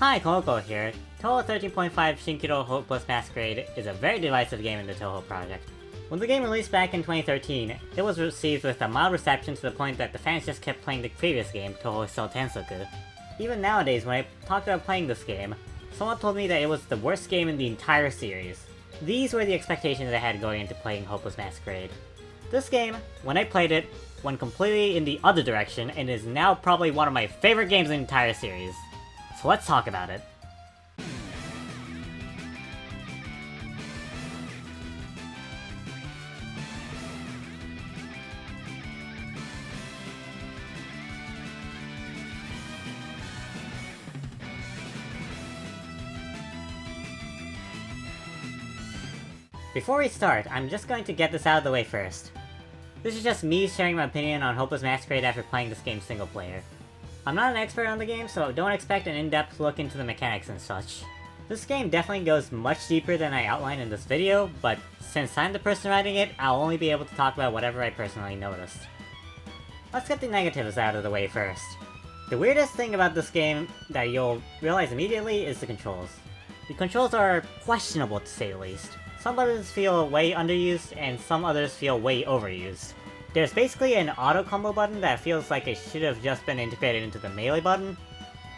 Hi, Kanonical here. Touhou 13.5 Shinkirou Hopeless Masquerade is a very divisive game in the Touhou project. When the game released back in 2013, it was received with a mild reception to the point that the fans just kept playing the previous game, Touhou 13.5. Even nowadays, when I talked about playing this game, someone told me that it was the worst game in the entire series. These were the expectations I had going into playing Hopeless Masquerade. This game, when I played it, went completely in the other direction and is now probably one of my favorite games in the entire series. So let's talk about it. Before we start, I'm just going to get this out of the way first. This is just me sharing my opinion on Hopeless Masquerade after playing this game single player. I'm not an expert on the game, so don't expect an in-depth look into the mechanics and such. This game definitely goes much deeper than I outlined in this video, but since I'm the person writing it, I'll only be able to talk about whatever I personally noticed. Let's get the negatives out of the way first. The weirdest thing about this game that you'll realize immediately is the controls. The controls are questionable to say the least. Some buttons feel way underused, and some others feel way overused. There's basically an auto combo button that feels like it should have just been integrated into the melee button.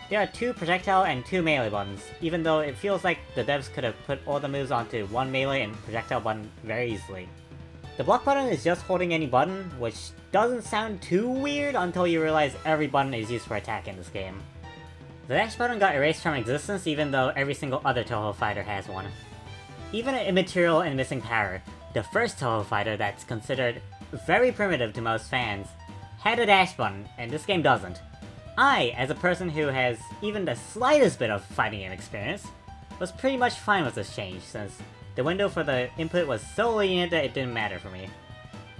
There are 2 projectile and 2 melee buttons, even though it feels like the devs could have put all the moves onto one melee and projectile button very easily. The block button is just holding any button, which doesn't sound too weird until you realize every button is used for attack in this game. The dash button got erased from existence even though every single other Touhou fighter has one. Even an immaterial and missing power, the first Touhou fighter that's considered very primitive to most fans, had a dash button, and this game doesn't. I, as a person who has even the slightest bit of fighting game experience, was pretty much fine with this change, since the window for the input was so lenient that it didn't matter for me.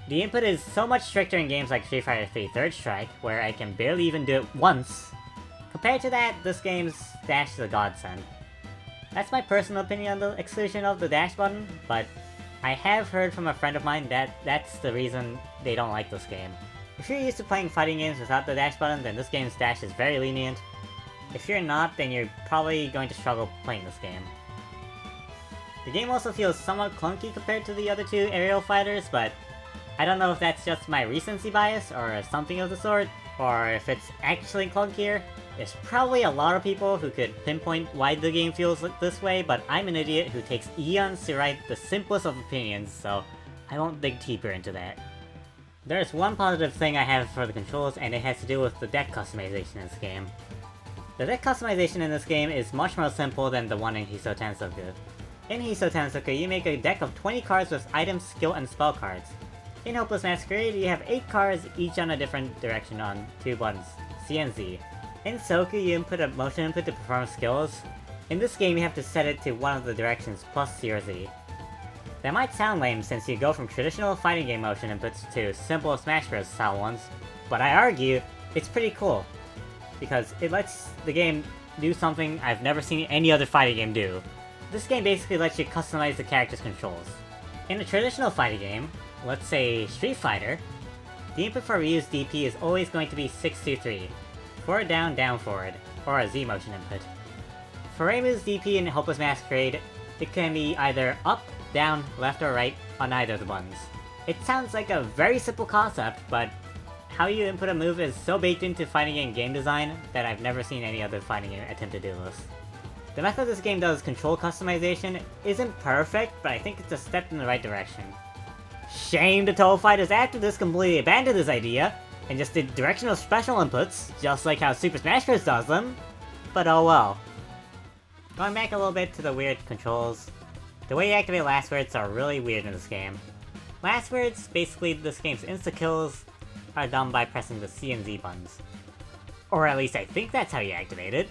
The input is so much stricter in games like Street Fighter 3 Third Strike, where I can barely even do it once. Compared to that, this game's dash is a godsend. That's my personal opinion on the exclusion of the dash button, but I have heard from a friend of mine that that's the reason they don't like this game. If you're used to playing fighting games without the dash button, then this game's dash is very lenient. If you're not, then you're probably going to struggle playing this game. The game also feels somewhat clunky compared to the other 2 aerial fighters, but I don't know if that's just my recency bias or something of the sort, or if it's actually clunkier. There's probably a lot of people who could pinpoint why the game feels this way, but I'm an idiot who takes eons to write the simplest of opinions, so I won't dig deeper into that. There's one positive thing I have for the controls, and it has to do with the deck customization in this game. The deck customization in this game is much more simple than the one in Hisou Tensoku. In Hisou Tensoku, you make a deck of 20 cards with items, skill, and spell cards. In Hopeless Masquerade, you have 8 cards, each on a different direction on 2 buttons, C and Z. In Soku, you input a motion input to perform skills. In this game, you have to set it to one of the directions plus C or Z. That might sound lame since you go from traditional fighting game motion inputs to simple Smash Bros. Style ones, but I argue it's pretty cool, because it lets the game do something I've never seen any other fighting game do. This game basically lets you customize the character's controls. In a traditional fighting game, let's say Street Fighter, the input for Ryu's DP is always going to be 6-2-3. Forward down, down forward, or a Z motion input. For Reimu's DP in Hopeless Masquerade, it can be either up, down, left, or right on either of the buttons. It sounds like a very simple concept, but how you input a move is so baked into fighting game design that I've never seen any other fighting game attempt to do this. The method this game does control customization isn't perfect, but I think it's a step in the right direction. Shame the Touhou fighters after this completely abandoned this idea, and just did directional special inputs, just like how Super Smash Bros. Does them. But oh well. Going back a little bit to the weird controls, the way you activate last words are really weird in this game. Last words, basically this game's insta-kills, are done by pressing the C and Z buttons. Or at least I think that's how you activate it.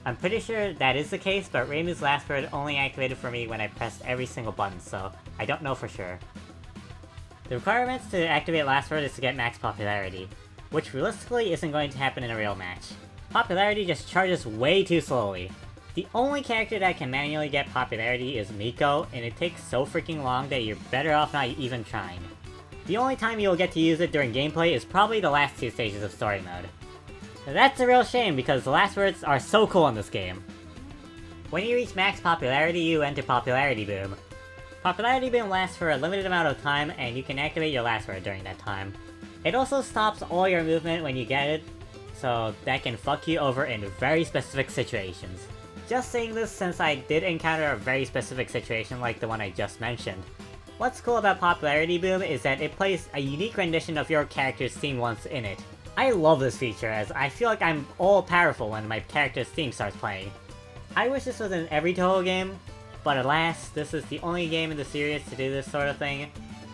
I'm pretty sure that is the case, but Reimu's last word only activated for me when I pressed every single button, so I don't know for sure. The requirements to activate last word is to get max popularity, which realistically isn't going to happen in a real match. Popularity just charges way too slowly. The only character that can manually get popularity is Miko, and it takes so freaking long that you're better off not even trying. The only time you'll get to use it during gameplay is probably the last 2 stages of story mode. That's a real shame because the last words are so cool in this game. When you reach max popularity, you enter Popularity Boom. Popularity Boom lasts for a limited amount of time, and you can activate your last word during that time. It also stops all your movement when you get it, so that can fuck you over in very specific situations. Just saying this since I did encounter a very specific situation like the one I just mentioned. What's cool about Popularity Boom is that it plays a unique rendition of your character's theme once in it. I love this feature as I feel like I'm all powerful when my character's theme starts playing. I wish this was in every Touhou game, but alas, this is the only game in the series to do this sort of thing,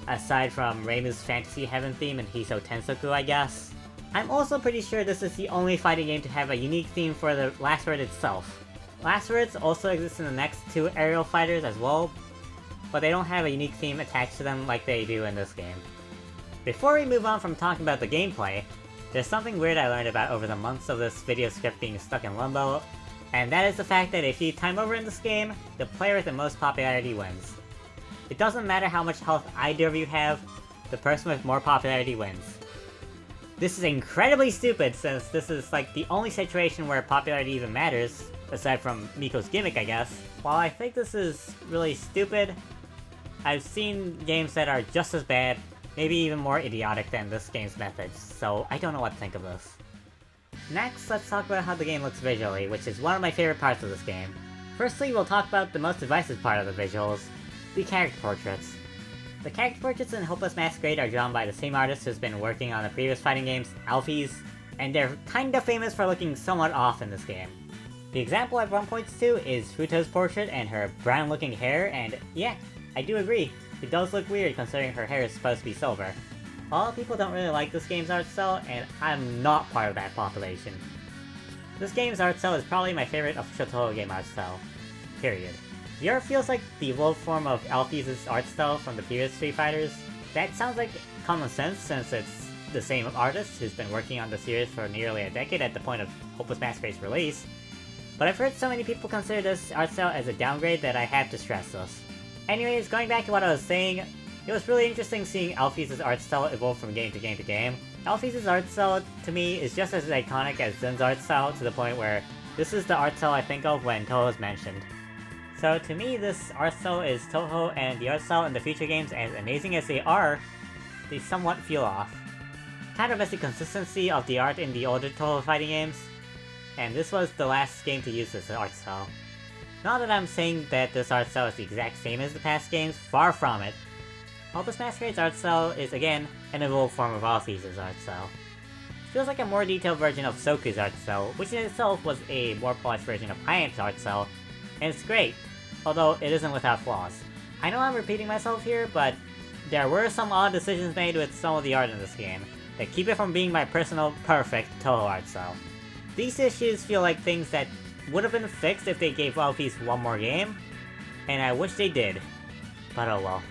aside from Reimu's Fantasy Heaven theme and Hiso Tensoku, I guess. I'm also pretty sure this is the only fighting game to have a unique theme for the last word itself. Last words also exist in the next two aerial fighters as well, but they don't have a unique theme attached to them like they do in this game. Before we move on from talking about the gameplay, there's something weird I learned about over the months of this video script being stuck in limbo, and that is the fact that if you time over in this game, the player with the most popularity wins. It doesn't matter how much health either of you have, the person with more popularity wins. This is incredibly stupid since this is like the only situation where popularity even matters, aside from Miko's gimmick I guess. While I think this is really stupid, I've seen games that are just as bad, maybe even more idiotic than this game's methods, so I don't know what to think of this. Next, let's talk about how the game looks visually, which is one of my favorite parts of this game. Firstly, we'll talk about the most divisive part of the visuals, the character portraits. The character portraits in Hopeless Masquerade are drawn by the same artist who's been working on the previous fighting games, Alphys, and they're kinda famous for looking somewhat off in this game. The example everyone points to is Futo's portrait and her brown looking hair, and yeah, I do agree, it does look weird considering her hair is supposed to be silver. A lot of people don't really like this game's art style, and I'm not part of that population. This game's art style is probably my favorite official Touhou game art style. Period. The art feels like the evolved form of Alphys' art style from the previous Street Fighters. That sounds like common sense since it's the same artist who's been working on the series for nearly a decade at the point of Hopeless Masquerade's release. But I've heard so many people consider this art style as a downgrade that I have to stress this. Anyways, going back to what I was saying, it was really interesting seeing Alphys' art style evolve from game to game to game. Alphys' art style, to me, is just as iconic as Zen's art style to the point where this is the art style I think of when Touhou is mentioned. So to me, this art style is Touhou, and the art style in the future games, as amazing as they are, they somewhat feel off. Kind of as the consistency of the art in the older Touhou fighting games, and this was the last game to use this art style. Not that I'm saying that this art style is the exact same as the past games, far from it. Hopeless Masquerade's art style is again an evolved form of Alphys' art style. It feels like a more detailed version of Soku's art style, which in itself was a more polished version of Hyatt's art style, and it's great, although it isn't without flaws. I know I'm repeating myself here, but there were some odd decisions made with some of the art in this game that keep it from being my personal perfect Touhou art style. These issues feel like things that would have been fixed if they gave Alphys one more game, and I wish they did, but oh well.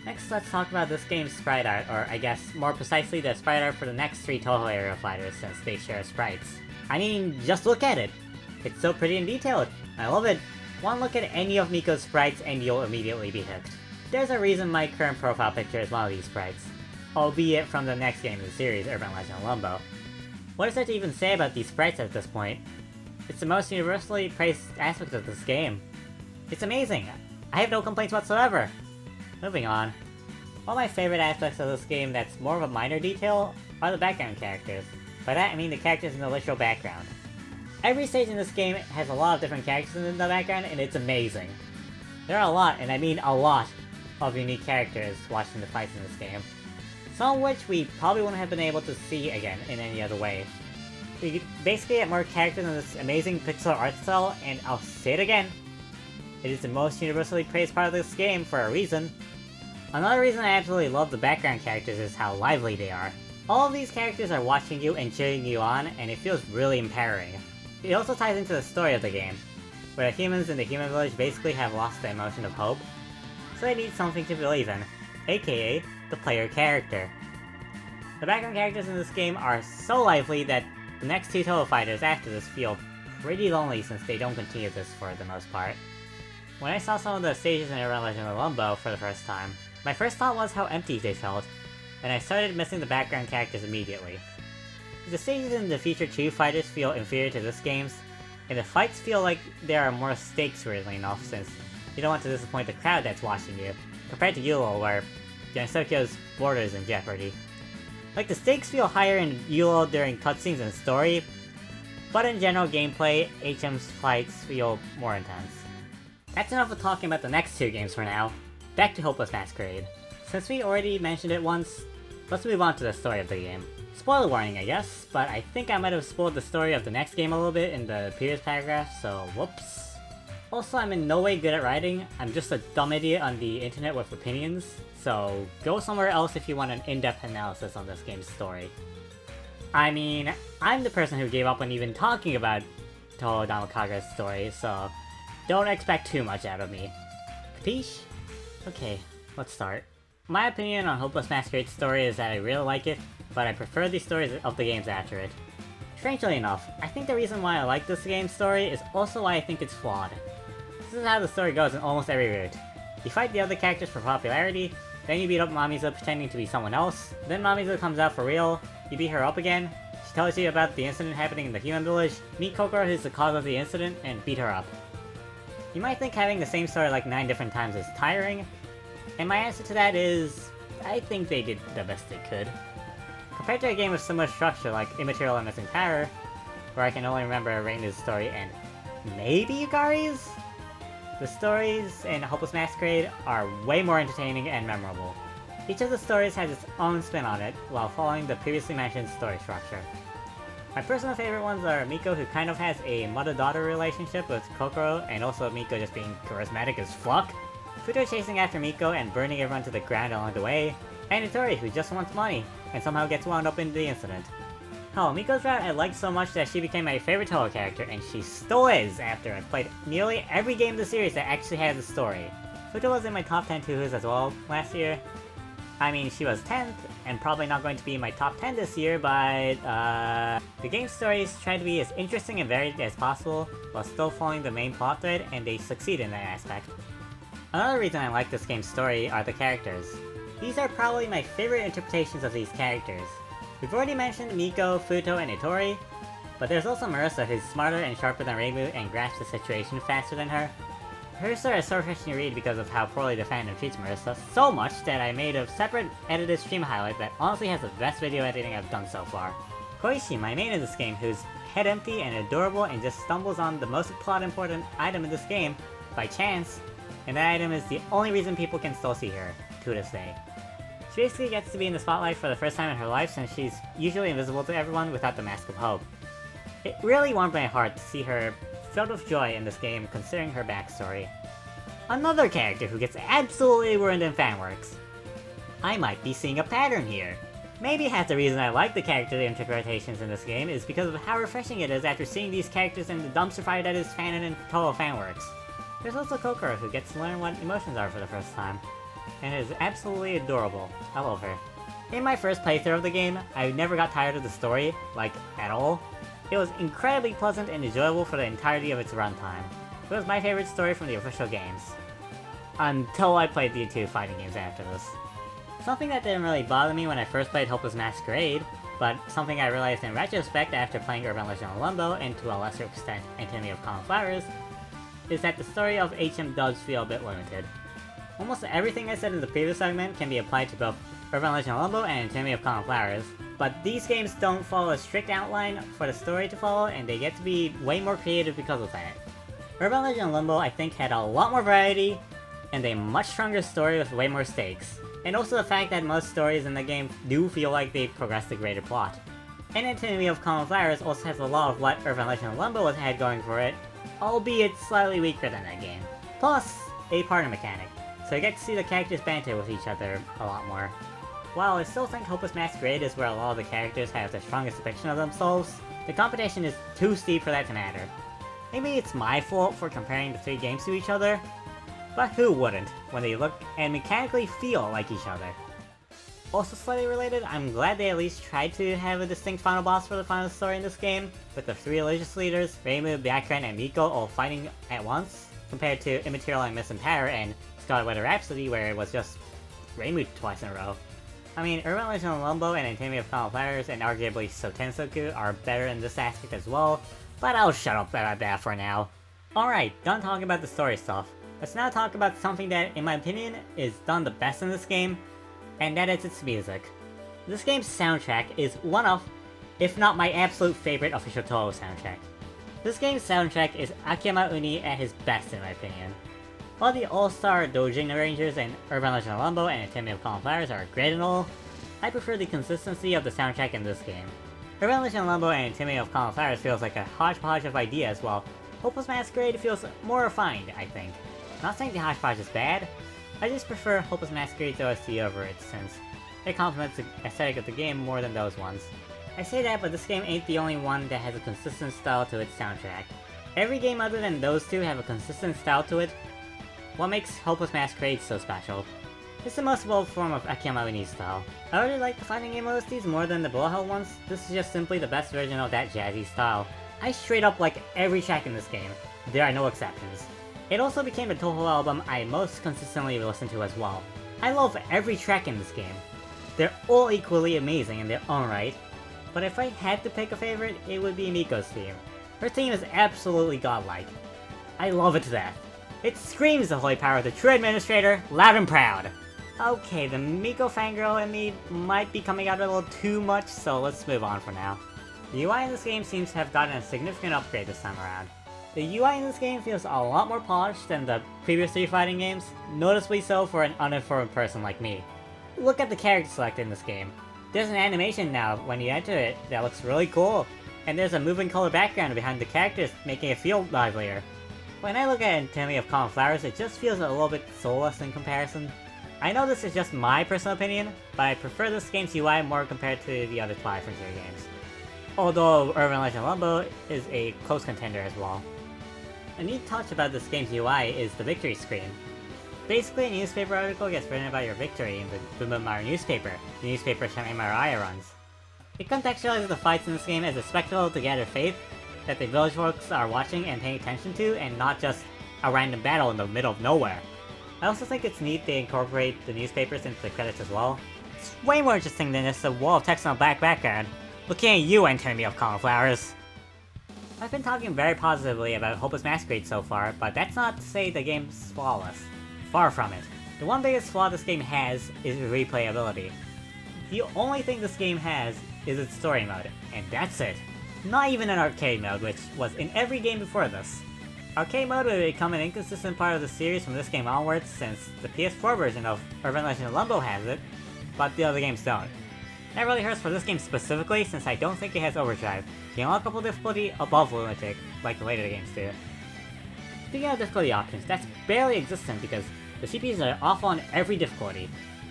Next, let's talk about this game's sprite art, or I guess more precisely the sprite art for the next three Touhou aerial fighters since they share sprites. I mean, just look at it! It's so pretty and detailed, I love it! One look at any of Miko's sprites and you'll immediately be hooked. There's a reason my current profile picture is one of these sprites, albeit from the next game in the series, Urban Legend Limbo. What is there to even say about these sprites at this point? It's the most universally praised aspect of this game. It's amazing! I have no complaints whatsoever! Moving on. One of my favorite aspects of this game that's more of a minor detail are the background characters. By that I mean the characters in the literal background. Every stage in this game has a lot of different characters in the background, and it's amazing. There are a lot, and I mean a lot, of unique characters watching the fights in this game. Some of which we probably wouldn't have been able to see again in any other way. We basically get more characters in this amazing pixel art style, and I'll say it again, it is the most universally praised part of this game for a reason. Another reason I absolutely love the background characters is how lively they are. All of these characters are watching you and cheering you on, and it feels really empowering. It also ties into the story of the game, where the humans in the human village basically have lost the emotion of hope, so they need something to believe in, aka the player character. The background characters in this game are so lively that the next two Touhou fighters after this feel pretty lonely since they don't continue this for the most part. When I saw some of the stages in Urban Legend of Limbo for the first time, my first thought was how empty they felt, and I started missing the background characters immediately. The stages in the featured Touhou fighters feel inferior to this game's, and the fights feel like there are more stakes weirdly enough since you don't want to disappoint the crowd that's watching you, compared to Yulo where Yansokyo's border is in jeopardy. Like the stakes feel higher in Yulo during cutscenes and story, but in general gameplay, HM's fights feel more intense. That's enough of talking about the next two games for now. Back to Hopeless Masquerade. Since we already mentioned it once, let's move on to the story of the game. Spoiler warning, I guess, but I think I might have spoiled the story of the next game a little bit in the previous paragraph, so whoops. Also, I'm in no way good at writing, I'm just a dumb idiot on the internet with opinions, so go somewhere else if you want an in-depth analysis on this game's story. I mean, I'm the person who gave up on even talking about Touhou Danmaku's story, so don't expect too much out of me. Capiche? Okay, let's start. My opinion on Hopeless Masquerade's story is that I really like it, but I prefer the stories of the games after it. Strangely enough, I think the reason why I like this game's story is also why I think it's flawed. This is how the story goes in almost every route. You fight the other characters for popularity, then you beat up Mamizu pretending to be someone else, then Mamizu comes out for real, you beat her up again, she tells you about the incident happening in the human village, meet Kagura who's the cause of the incident, and beat her up. You might think having the same story like 9 different times is tiring, and my answer to that is, I think they did the best they could. Compared to a game with similar structure like Immaterial and Missing Power, where I can only remember Reimu's story and maybe Yukari's, the stories in Hopeless Masquerade are way more entertaining and memorable. Each of the stories has its own spin on it, while following the previously mentioned story structure. My personal favorite ones are Miko, who kind of has a mother-daughter relationship with Kokoro, and also Miko just being charismatic as fuck, Futo chasing after Miko and burning everyone to the ground along the way, and Itori, who just wants money, and somehow gets wound up in the incident. Hell, Miko's route I liked so much that she became my favorite Touhou character, and she still is after I've played nearly every game in the series that actually has a story. Futo was in my top 10 Touhous as well last year. I mean, she was 10th, and probably not going to be in my top 10 this year, but the game's stories try to be as interesting and varied as possible, while still following the main plot thread, and they succeed in that aspect. Another reason I like this game's story are the characters. These are probably my favorite interpretations of these characters. We've already mentioned Miko, Futo, and Itori, but there's also Marissa who's smarter and sharper than Reimu and grasps the situation faster than her. Her story is so refreshing to read because of how poorly the fandom treats Marissa, so much that I made a separate edited stream highlight that honestly has the best video editing I've done so far. Koishi, my main in this game, who's head empty and adorable and just stumbles on the most plot important item in this game by chance, and that item is the only reason people can still see her, to this day. She basically gets to be in the spotlight for the first time in her life since she's usually invisible to everyone without the Mask of Hope. It really warmed my heart to see her filled with joy in this game considering her backstory. Another character who gets absolutely ruined in fanworks. I might be seeing a pattern here. Maybe half the reason I like the character interpretations in this game is because of how refreshing it is after seeing these characters in the dumpster fire that is fanon and Touhou fanworks. There's also Kokoro, who gets to learn what emotions are for the first time, and is absolutely adorable. I love her. In my first playthrough of the game, I never got tired of the story, like, at all. It was incredibly pleasant and enjoyable for the entirety of its runtime. It was my favorite story from the official games. Until I played the 2 fighting games after this. Something that didn't really bother me when I first played Hopeless Masquerade, but something I realized in retrospect after playing Urban Legend of Limbo, and to a lesser extent Antinomy of Common Flowers, is that the story of HM does feel a bit limited. Almost everything I said in the previous segment can be applied to both Urban Legend of Limbo and Antinomy of Common Flowers, but these games don't follow a strict outline for the story to follow, and they get to be way more creative because of that. Urban Legend of Limbo I think had a lot more variety, and a much stronger story with way more stakes, and also the fact that most stories in the game do feel like they progress the greater plot. And Antinomy of Common Flowers also has a lot of what Urban Legend of Limbo had going for it, albeit slightly weaker than that game. Plus, a partner mechanic, so you get to see the characters banter with each other a lot more. While I still think Hopeless Masquerade is where a lot of the characters have the strongest depiction of themselves, the competition is too steep for that to matter. Maybe it's my fault for comparing the 3 games to each other, but who wouldn't, when they look and mechanically feel like each other? Also slightly related, I'm glad they at least tried to have a distinct final boss for the final story in this game, with the 3 religious leaders, Reimu, Byakuren, and Miko all fighting at once, compared to Immaterial and Missing Power and Scarlet Weather Rhapsody where it was just Reimu twice in a row. I mean, Urban Legend Lumbo and Anatomy of Cauliflowers and arguably Sotensoku are better in this aspect as well, but I'll shut up about that for now. Alright, done talking about the story stuff. Let's now talk about something that, in my opinion, is done the best in this game, and that is its music. This game's soundtrack is one of, if not my absolute favorite official Touhou soundtrack. This game's soundtrack is Akiyama Uni at his best in my opinion. While the all-star Dojin arrangers in Urban Legend Lumbo and Anatomy of Cauliflowers are great and all, I prefer the consistency of the soundtrack in this game. Urban Legend Lumbo and Anatomy of Cauliflowers feels like a hodgepodge of ideas, while Hopeless Masquerade feels more refined, I think. Not saying the hodgepodge is bad, I just prefer Hopeless Masquerade's OST over it, since it complements the aesthetic of the game more than those ones. I say that, but this game ain't the only one that has a consistent style to its soundtrack. Every game other than those two have a consistent style to it. What makes Hopeless Masquerade so special? It's the most evolved form of Akiyama Uni's style. I already like the fighting game OSTs more than the bullet hell ones. This is just simply the best version of that jazzy style. I straight up like every track in this game. There are no exceptions. It also became the Touhou album I most consistently listen to as well. I love every track in this game. They're all equally amazing in their own right, but if I had to pick a favorite, it would be Miko's theme. Her theme is absolutely godlike. I love it to death. It screams the holy power of the true administrator, loud and proud. Okay, the Miko fangirl in me might be coming out a little too much, so let's move on for now. The UI in this game seems to have gotten a significant upgrade this time around. The UI in this game feels a lot more polished than the previous three fighting games, noticeably so for an uninformed person like me. Look at the character select in this game. There's an animation now when you enter it that looks really cool, and there's a moving color background behind the characters making it feel livelier. When I look at Anatomy of Cauliflowers, it just feels a little bit soulless in comparison. I know this is just my personal opinion, but I prefer this game's UI more compared to the other Twilight Frontier games. Although Urban Legend Lumbo is a close contender as well. A neat touch about this game's UI is the victory screen. Basically, a newspaper article gets written about your victory in the Boom Boom Maru newspaper, the newspaper Shami Mariah runs. It contextualizes the fights in this game as a spectacle to gather faith that the village folks are watching and paying attention to, and not just a random battle in the middle of nowhere. I also think it's neat they incorporate the newspapers into the credits as well. It's way more interesting than just a wall of text on a black background. Looking at you, Anatomy of Cauliflowers! I've been talking very positively about Hopeless Masquerade so far, but that's not to say the game's flawless. Far from it. The one biggest flaw this game has is replayability. The only thing this game has is its story mode, and that's it. Not even an arcade mode, which was in every game before this. Arcade mode would become an inconsistent part of the series from this game onwards, since the PS4 version of Urban Legend Lumbo has it, but the other games don't. That really hurts for this game specifically, since I don't think it has overdrive, the unlockable difficulty above Lunatic, like the later games do. Speaking of difficulty options, that's barely existent because the CPUs are off on every difficulty.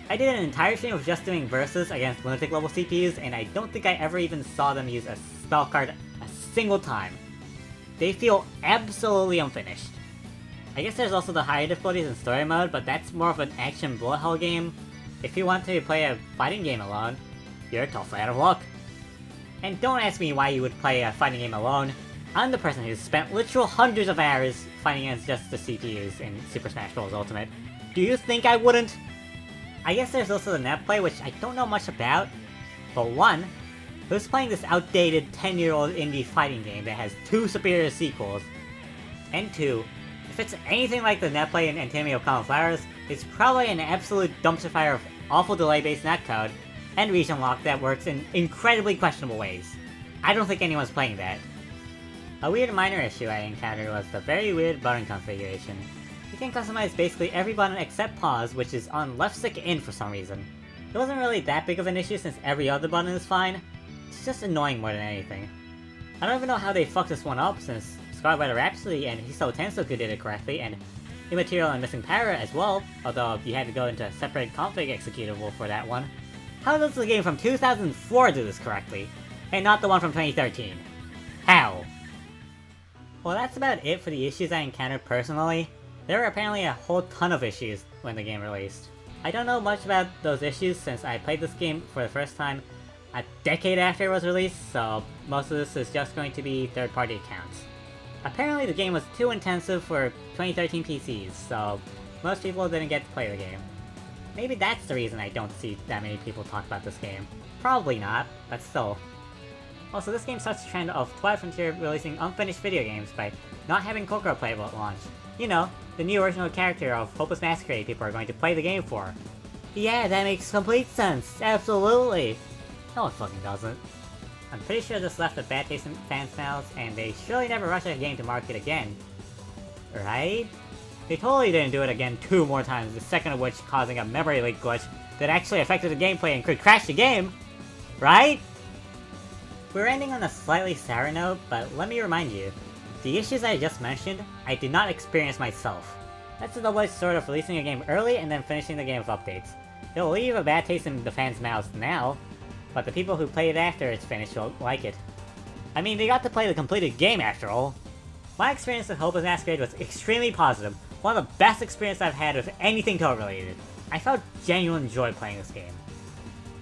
I did an entire stream of just doing versus against Lunatic level CPUs, and I don't think I ever even saw them use a spell card a single time. They feel absolutely unfinished. I guess there's also the higher difficulties in story mode, but that's more of an action bullet hell game. If you want to play a fighting game alone, you're totally out of luck. And don't ask me why you would play a fighting game alone. I'm the person who's spent literal hundreds of hours fighting against just the CPUs in Super Smash Bros. Ultimate. Do you think I wouldn't? I guess there's also the net play, which I don't know much about. For one, who's playing this outdated 10-year-old indie fighting game that has 2 superior sequels? And 2, if it's anything like the netplay in Anatomy of Cauliflowers, it's probably an absolute dumpster fire of awful delay-based netcode and region lock that works in incredibly questionable ways. I don't think anyone's playing that. A weird minor issue I encountered was the very weird button configuration. You can customize basically every button except pause, which is on left stick in for some reason. It wasn't really that big of an issue since every other button is fine. It's just annoying more than anything. I don't even know how they fucked this one up, since Scarlet Rhapsody and Hiso Tensoku did it correctly, and Immaterial and Missing Power as well, although you had to go into a separate config executable for that one. How does the game from 2004 do this correctly, and not the one from 2013? How? Well, that's about it for the issues I encountered personally. There were apparently a whole ton of issues when the game released. I don't know much about those issues since I played this game for the first time a decade after it was released, so most of this is just going to be third-party accounts. Apparently the game was too intensive for 2013 PCs, so most people didn't get to play the game. Maybe that's the reason I don't see that many people talk about this game. Probably not, but still. Also, this game starts a trend of Twilight Frontier releasing unfinished video games by not having Kagura playable at launch. You know, the new original character of Hopeless Masquerade people are going to play the game for. Yeah, that makes complete sense, absolutely! No, it fucking doesn't. I'm pretty sure this left a bad taste in fans' mouths, and they surely never rush a game to market again. Right? They totally didn't do it again 2 more times, the second of which causing a memory leak glitch that actually affected the gameplay and could crash the game! Right? We're ending on a slightly sour note, but let me remind you, the issues I just mentioned, I did not experience myself. That's the double-edged sword of releasing a game early and then finishing the game with updates. It'll leave a bad taste in the fans' mouths now, but the people who play it after it's finished will like it. I mean, they got to play the completed game after all. My experience with Hopeless Masquerade was extremely positive, one of the best experiences I've had with anything Touhou related. I felt genuine joy playing this game.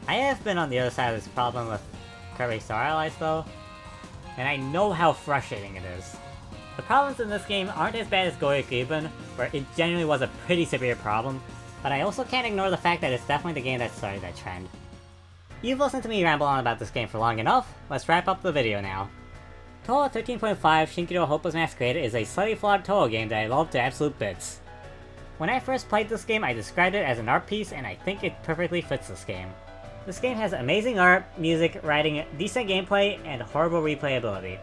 I have been on the other side of this problem with Kirby Star Allies though, and I know how frustrating it is. The problems in this game aren't as bad as Goiku, where it genuinely was a pretty severe problem, but I also can't ignore the fact that it's definitely the game that started that trend. You've listened to me ramble on about this game for long enough, let's wrap up the video now. Touhou 13.5 Shinkirou Hopeless Masquerade is a slightly flawed Touhou game that I love to absolute bits. When I first played this game, I described it as an art piece, and I think it perfectly fits this game. This game has amazing art, music, writing, decent gameplay, and horrible replayability.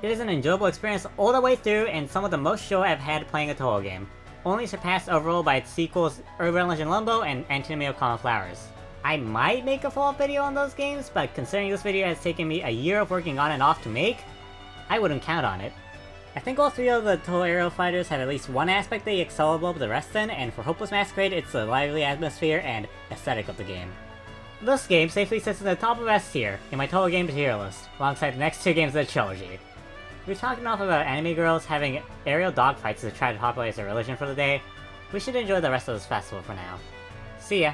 It is an enjoyable experience all the way through and some of the most joy I've had playing a Touhou game, only surpassed overall by its sequels Urban Legend Limbo and Antinomy of Common Flowers. I might make a follow-up video on those games, but considering this video has taken me a year of working on and off to make, I wouldn't count on it. I think all 3 of the Touhou aerial fighters have at least one aspect they excel above the rest in, and for Hopeless Masquerade it's the lively atmosphere and aesthetic of the game. This game safely sits in the top of S tier in my Touhou game tier list, alongside the next 2 games of the trilogy. We're talking enough about anime girls having aerial dogfights to try to popularize their religion for the day. We should enjoy the rest of this festival for now. See ya!